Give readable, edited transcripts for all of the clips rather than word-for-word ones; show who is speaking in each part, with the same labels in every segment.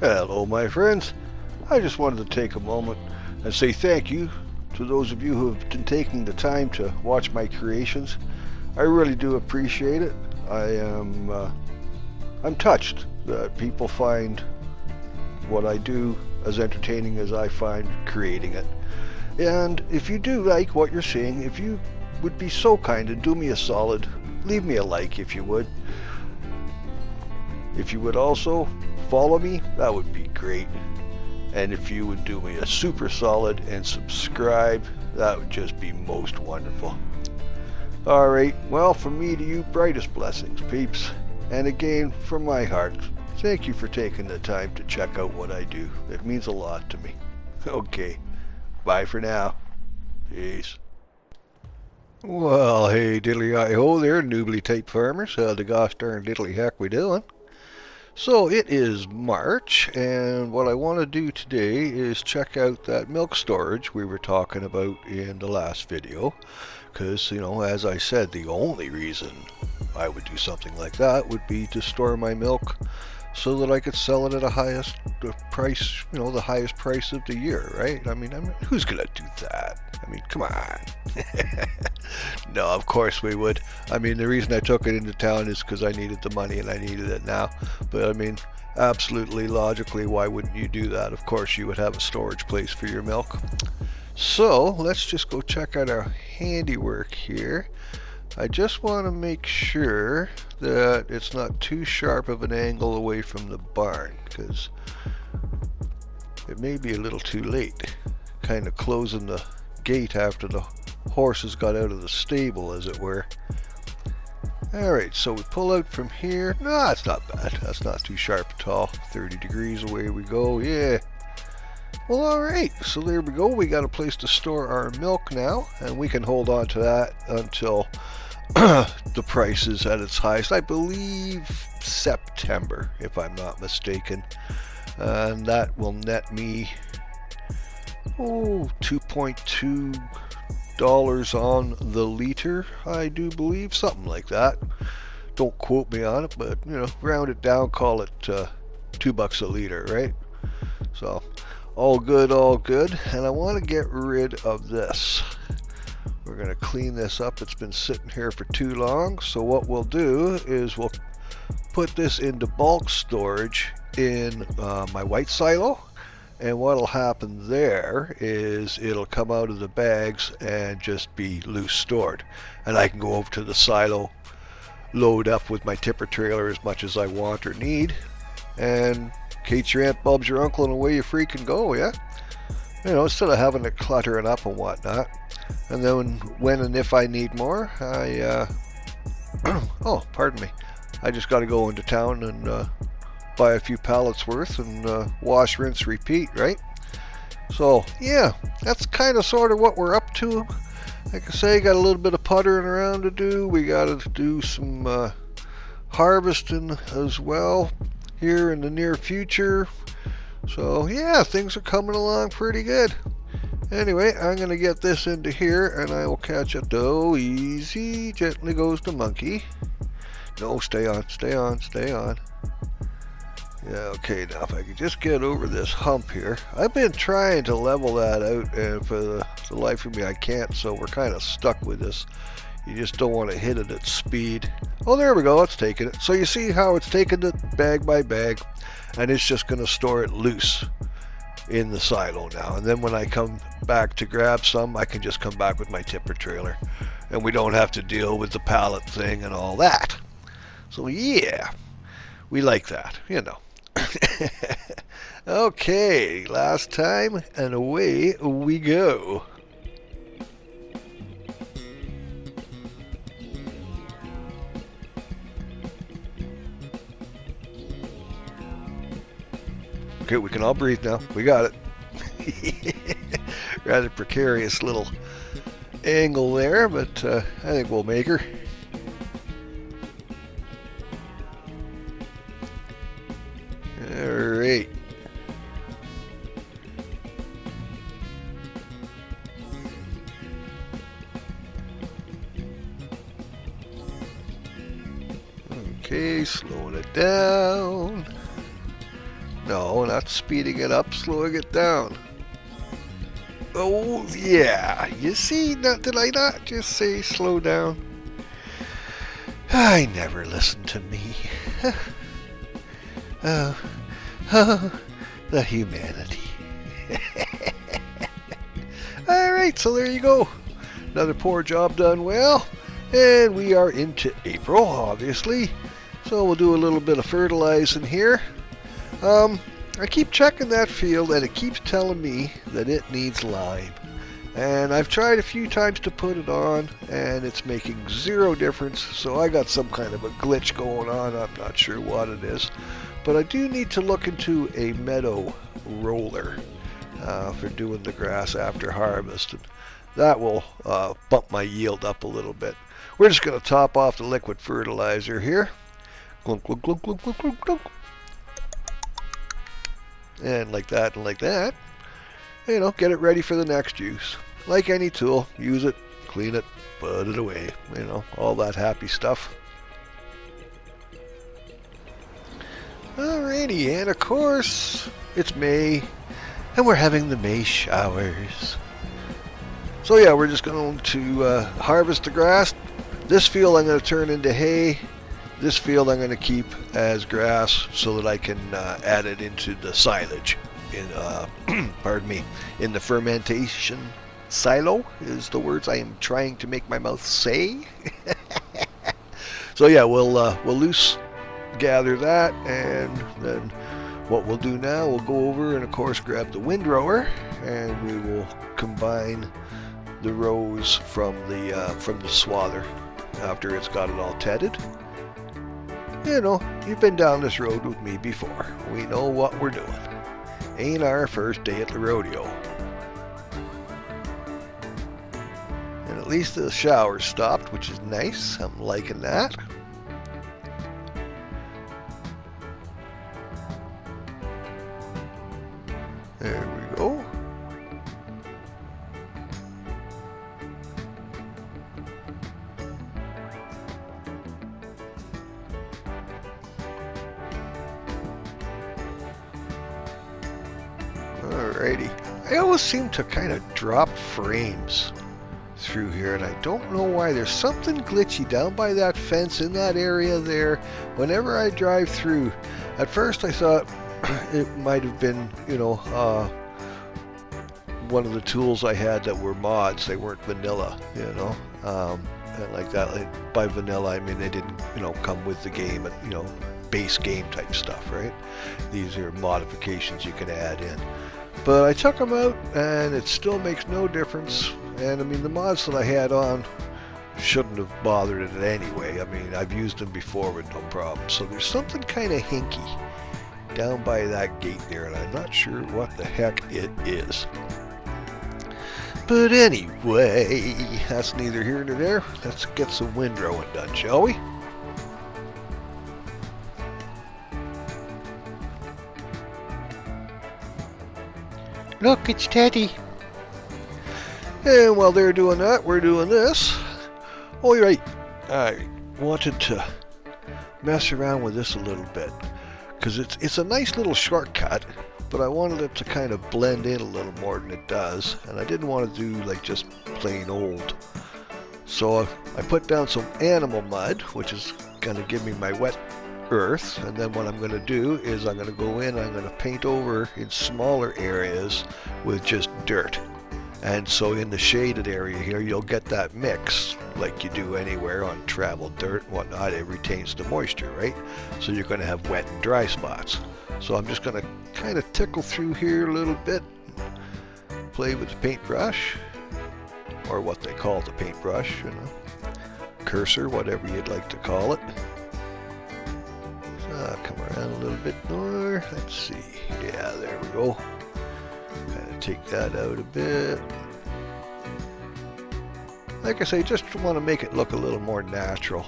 Speaker 1: Hello, my friends. I just wanted to take a moment and say thank you to those of you who have been taking the time to watch my creations. I really do appreciate it. I'm touched that people find what I do as entertaining as I find creating it. And if you do like what you're seeing, if you would be so kind and do me a solid, leave me a like if you would. If you would also follow me, that would be great. And if you would do me a super solid and subscribe, that would just be most wonderful. Alright, well, from me to you, brightest blessings, peeps. And again, from my heart, thank you for taking the time to check out what I do. It means a lot to me. Okay, bye for now. Peace. Well, hey diddly-hi-ho there, noobly type farmers. How the gosh darn diddly heck we doing? So it is March, and what I want to do today is check out that milk storage we were talking about in the last video. Because, as I said, the only reason I would do something like that would be to store my milk so that I could sell it at the highest price of the year, right? I mean, who's gonna do that? I mean, come on. No, of course we would. I mean, the reason I took it into town is because I needed the money and I needed it now. But I mean, absolutely logically, why wouldn't you do that? Of course you would have a storage place for your milk. So let's just go check out our handiwork here. I just want to make sure that it's not too sharp of an angle away from the barn, because it may be a little too late, kind of closing the gate after the horses got out of the stable, as it were. Alright, so we pull out from here. No, that's not bad. That's not too sharp at all. 30 degrees, away we go. Yeah. Well, alright, so there we go. We got a place to store our milk now, and we can hold on to that until the price is at its highest. I believe September, if I'm not mistaken. And that will net me $2.2 on the liter, I do believe, something like that. Don't quote me on it, but round it down, call it $2 a liter, right? So all good, all good. And I want to get rid of this. We're going to clean this up. It's been sitting here for too long. So what we'll do is we'll put this into bulk storage in my white silo. And what'll happen there is it'll come out of the bags and just be loose stored. And I can go over to the silo, load up with my tipper trailer as much as I want or need, and Kate your aunt, Bub's your uncle, and away you freaking go, yeah? Instead of having to clutter it up and whatnot. And then when and if I need more, oh, pardon me. I just got to go into town and buy a few pallets worth and wash, rinse, repeat, right? So, yeah, that's kind of sort of what we're up to. Like I say, got a little bit of puttering around to do. We got to do some harvesting as well here in the near future. So, yeah, things are coming along pretty good. Anyway, I'm going to get this into here, and I will catch it. Oh, easy. Gently goes the monkey. No, stay on, stay on, stay on. Yeah, okay, now if I could just get over this hump here. I've been trying to level that out, and for the life of me, I can't, so we're kind of stuck with this. You just don't want to hit it at speed. Oh, there we go, it's taking it. So you see how it's taking it bag by bag, and it's just going to store it loose in the silo now. And then when I come back to grab some, I can just come back with my tipper trailer, and we don't have to deal with the pallet thing and all that. So yeah, we like that, Okay, last time, and away we go. Okay, we can all breathe now. We got it. Rather precarious little angle there, but I think we'll make her. Alright. Okay, slowing it down. No, not speeding it up, slowing it down. Oh, yeah. You see, did I not just say slow down? I never listen to me. Oh, the humanity. Alright, so there you go. Another poor job done well. And we are into April, obviously. So we'll do a little bit of fertilizing here. I keep checking that field and it keeps telling me that it needs lime. And I've tried a few times to put it on and it's making zero difference. So I got some kind of a glitch going on. I'm not sure what it is. But I do need to look into a meadow roller for doing the grass after harvest. And that will bump my yield up a little bit. We're just going to top off the liquid fertilizer here. Glunk, glunk, glunk, glunk, glunk, glunk, glunk. And like that and like that. You know, get it ready for the next use. Like any tool, use it, clean it, put it away. You know, all that happy stuff. Alrighty, and of course, it's May, and we're having the May showers. So yeah, we're just going to harvest the grass. This field I'm going to turn into hay. This field I'm going to keep as grass so that I can add it into the silage. Pardon me, in the fermentation silo is the words I am trying to make my mouth say. So yeah, we'll loose gather that, and then what we'll do now, we'll go over and of course grab the windrower, and we will combine the rows from the swather after it's got it all tedded. You know, you've been down this road with me before. We know what we're doing. Ain't our first day at the rodeo. And at least the shower stopped, which is nice. I'm liking that. There we go. Alrighty. I always seem to kind of drop frames through here, and I don't know why. There's something glitchy down by that fence in that area there. Whenever I drive through, at first I thought it might have been, you know, one of the tools I had that were mods. They weren't vanilla, you know, and like that. Like, by vanilla, I mean they didn't, you know, come with the game, you know, base game type stuff, right? These are modifications you can add in. But I took them out, and it still makes no difference. And I mean, the mods that I had on shouldn't have bothered it anyway. I mean, I've used them before with no problem. So there's something kind of hinky down by that gate there, and I'm not sure what the heck it is. But anyway, that's neither here nor there. Let's get some windrowing done, shall we? Look, it's Teddy. And while they're doing that, we're doing this. Oh, you're right. I wanted to mess around with this a little bit, because it's a nice little shortcut, but I wanted it to kind of blend in a little more than it does, and I didn't want to do like just plain old. So I put down some animal mud, which is going to give me my wet earth, and then what I'm going to do is I'm going to go in, I'm going to paint over in smaller areas with just dirt. And so in the shaded area here, you'll get that mix like you do anywhere on traveled dirt and whatnot. It retains the moisture, right? So you're going to have wet and dry spots. So I'm just going to kind of tickle through here a little bit, play with the paintbrush, or what they call the paintbrush, you know, cursor, whatever you'd like to call it. Come around a little bit more. Let's see. Yeah, there we go. Kind of take that out a bit. Like I say, just want to make it look a little more natural,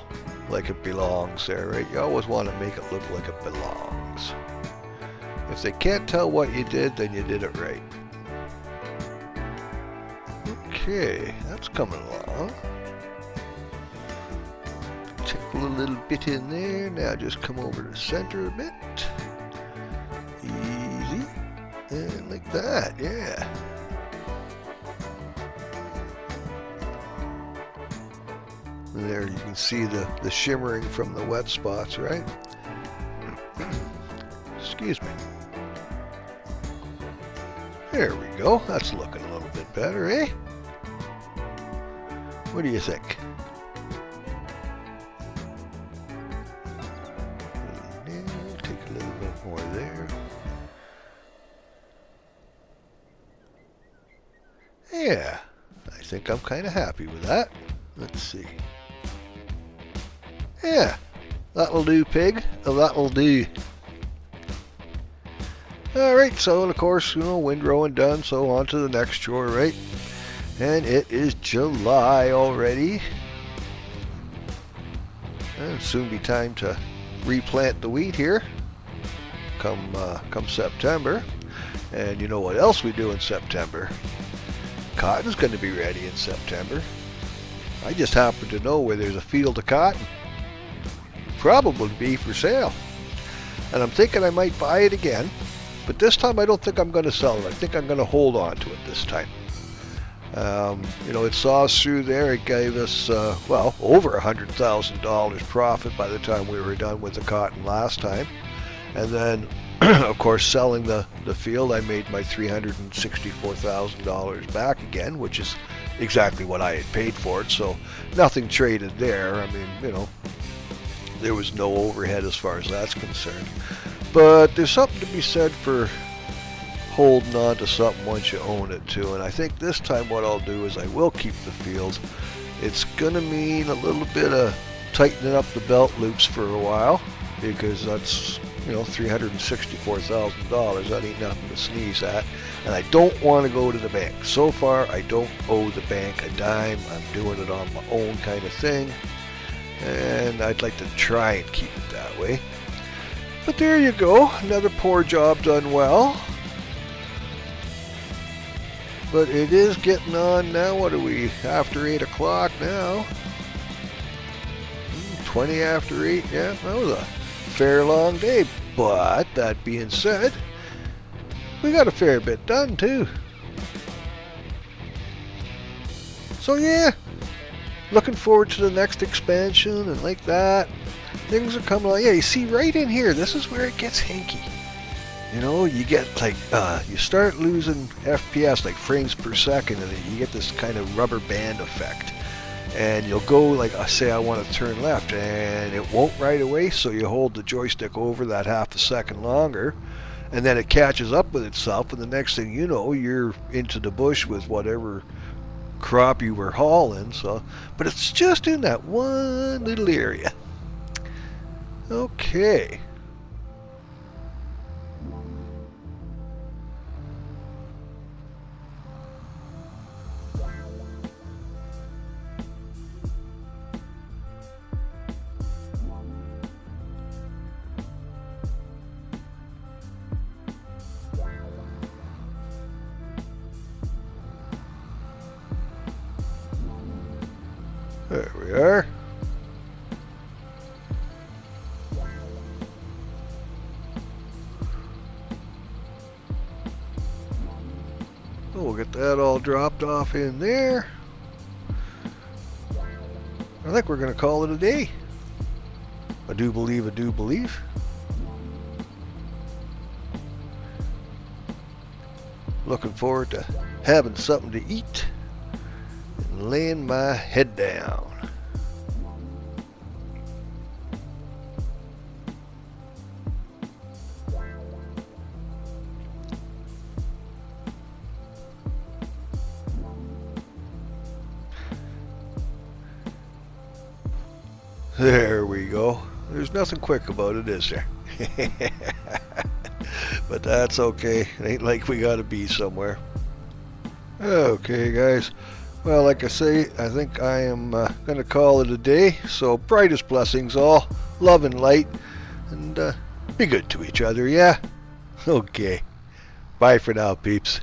Speaker 1: like it belongs there, right? You always want to make it look like it belongs. If they can't tell what you did, then you did it right. Okay, that's coming along. Tickle a little bit in there. Now just come over to the center a bit. that, yeah. And there you can see the shimmering from the wet spots, right? Excuse me. There we go. That's looking a little bit better, eh? What do you think? Take a little bit more there. Yeah, I think I'm kind of happy with that. Let's see. Yeah, that'll do, pig. That'll do. Alright, so of course, windrowing done, so on to the next chore, right? And it is July already. And it'll soon be time to replant the wheat here come September. And you know what else we do in September? Cotton's going to be ready in September. I just happen to know where there's a field of cotton. Probably be for sale. And I'm thinking I might buy it again. But this time I don't think I'm going to sell it. I think I'm going to hold on to it this time. It saw us through there. It gave us, over $100,000 profit by the time we were done with the cotton last time. And then, of course, selling the field, I made my $364,000 back again, which is exactly what I had paid for it. So nothing traded there. I mean, there was no overhead as far as that's concerned. But there's something to be said for holding on to something once you own it too. And I think this time what I'll do is I will keep the field. It's going to mean a little bit of tightening up the belt loops for a while, because that's, $364,000. That ain't nothing to sneeze at. And I don't want to go to the bank. So far, I don't owe the bank a dime. I'm doing it on my own kind of thing. And I'd like to try and keep it that way. But there you go, another poor job done well. But it is getting on now. What are we, after 8 o'clock now? 20 after 8, yeah, that was a fair long day. But that being said, we got a fair bit done too. So yeah, looking forward to the next expansion and like that. Things are coming along. Yeah, you see right in here, this is where it gets hinky. You get like, you start losing FPS, like frames per second, and you get this kind of rubber band effect. And you'll go like, say I want to turn left, and it won't right away, so you hold the joystick over that half a second longer, and then it catches up with itself, and the next thing you know, you're into the bush with whatever crop you were hauling. So, but it's just in that one little area. Okay. There we are. We'll get that all dropped off in there. I think we're going to call it a day. I do believe. Looking forward to having something to eat and laying my head down. There we go. There's nothing quick about it, is there? But that's okay. It ain't like we gotta be somewhere. Okay, guys. Well, like I say, I think I am gonna call it a day. So, brightest blessings all. Love and light. And be good to each other, yeah? Okay. Bye for now, peeps.